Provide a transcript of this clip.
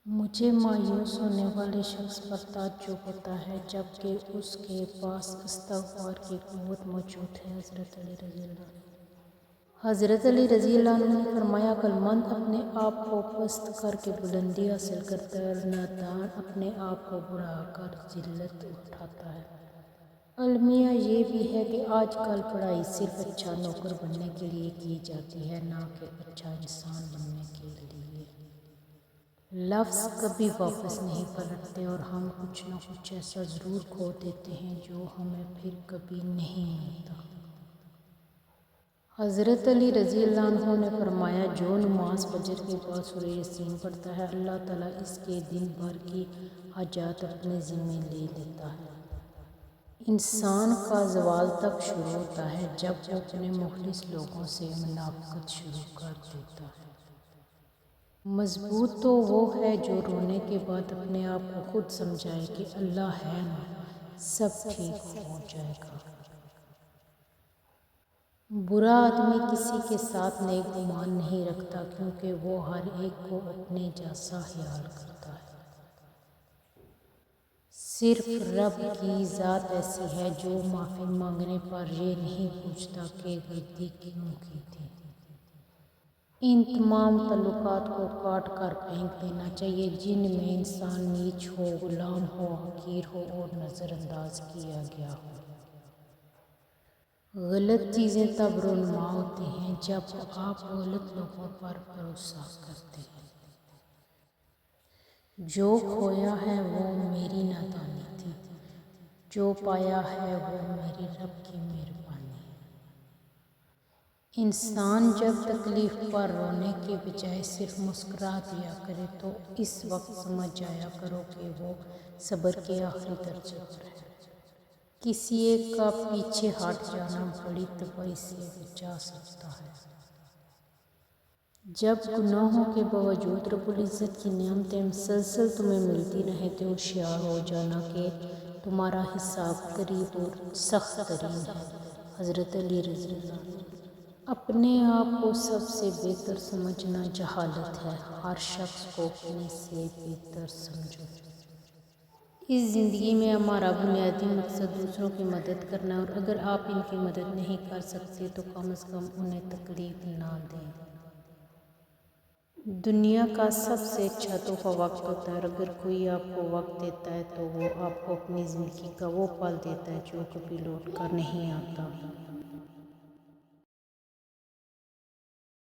مجھے مایوس ہونے والے شخص پر تعجب ہوتا ہے جبکہ اس کے پاس استغفار کی قوت موجود ہے۔ حضرت علی رضی اللہ عنہ نے فرمایا، عقل مند اپنے آپ کو پست کر کے بلندی حاصل کرتا ہے اور نادان اپنے آپ کو بڑھا کر ذلت اٹھاتا ہے۔ المیہ یہ بھی ہے کہ آج کل پڑھائی صرف اچھا نوکر بننے کے لیے کی جاتی ہے، نہ کہ اچھا انسان بننے کے لیے۔ لفظ کبھی واپس نہیں پلٹتے اور ہم کچھ نہ کچھ ایسا ضرور کھو دیتے ہیں جو ہمیں پھر کبھی نہیں ملتا۔ حضرت علی رضی اللہ عنہ نے فرمایا، جو نماز فجر کے بعد سورہ یاسین پڑھتا ہے، اللہ تعالیٰ اس کے دن بھر کی حاجات اپنے ذمہ لے لیتا ہے۔ انسان کا زوال تب شروع ہوتا ہے جب وہ اپنے مخلص لوگوں سے منافقت شروع کر دیتا ہے۔ مضبوط تو وہ ہے جو رونے کے بعد اپنے آپ کو خود سمجھائے کہ اللہ ہے نا، سب ٹھیک ہو جائے گا۔ برا آدمی کسی کے ساتھ نیک گمان نہیں رکھتا کیونکہ وہ ہر ایک کو اپنے جیسا خیال کرتا ہے۔ صرف رب کی ذات ایسی ہے جو معافی مانگنے پر یہ نہیں پوچھتا کہ غلطی کیوں کی تھی۔ ان تمام تعلقات کو کاٹ کر پھینک دینا چاہیے جن میں انسان نیچ ہو، غلام ہو، حقیر ہو اور نظر انداز کیا گیا ہو۔ غلط چیزیں تب رونما ہوتی ہیں جب آپ غلط لوگوں پر بھروسہ کرتے ہیں۔ جو کھویا ہے وہ میری نادانی تھی، جو پایا ہے وہ میرے رب کی مہربانی ہے۔ انسان جب تکلیف پر رونے کے بجائے صرف مسکرا دیا کرے تو اس وقت سمجھ جایا کرو کہ وہ صبر کے آخری درجے پر ہے۔ کسی ایک کا پیچھے ہٹ جانا بڑی تباہی سے بچا سکتا ہے۔ جب گناہوں کے باوجود رب العزت کی نعمتیں مسلسل تمہیں ملتی رہیں تو ہوشیار ہو جانا کہ تمہارا حساب قریب اور سخت ترین ہے۔ حضرت علی رضی اللہ عنہ۔ اپنے آپ کو سب سے بہتر سمجھنا جہالت ہے، ہر شخص کو اپنے سے بہتر سمجھو۔ اس زندگی میں ہمارا بنیادی مقصد دوسروں کی مدد کرنا ہے اور اگر آپ ان کی مدد نہیں کر سکتے تو کم از کم انہیں تکلیف نہ دیں۔ دنیا کا سب سے اچھا تحفہ وقت ہوتا ہے اور اگر کوئی آپ کو وقت دیتا ہے تو وہ آپ کو اپنی زندگی کا وہ پل دیتا ہے جو کبھی لوٹ کر نہیں آتا۔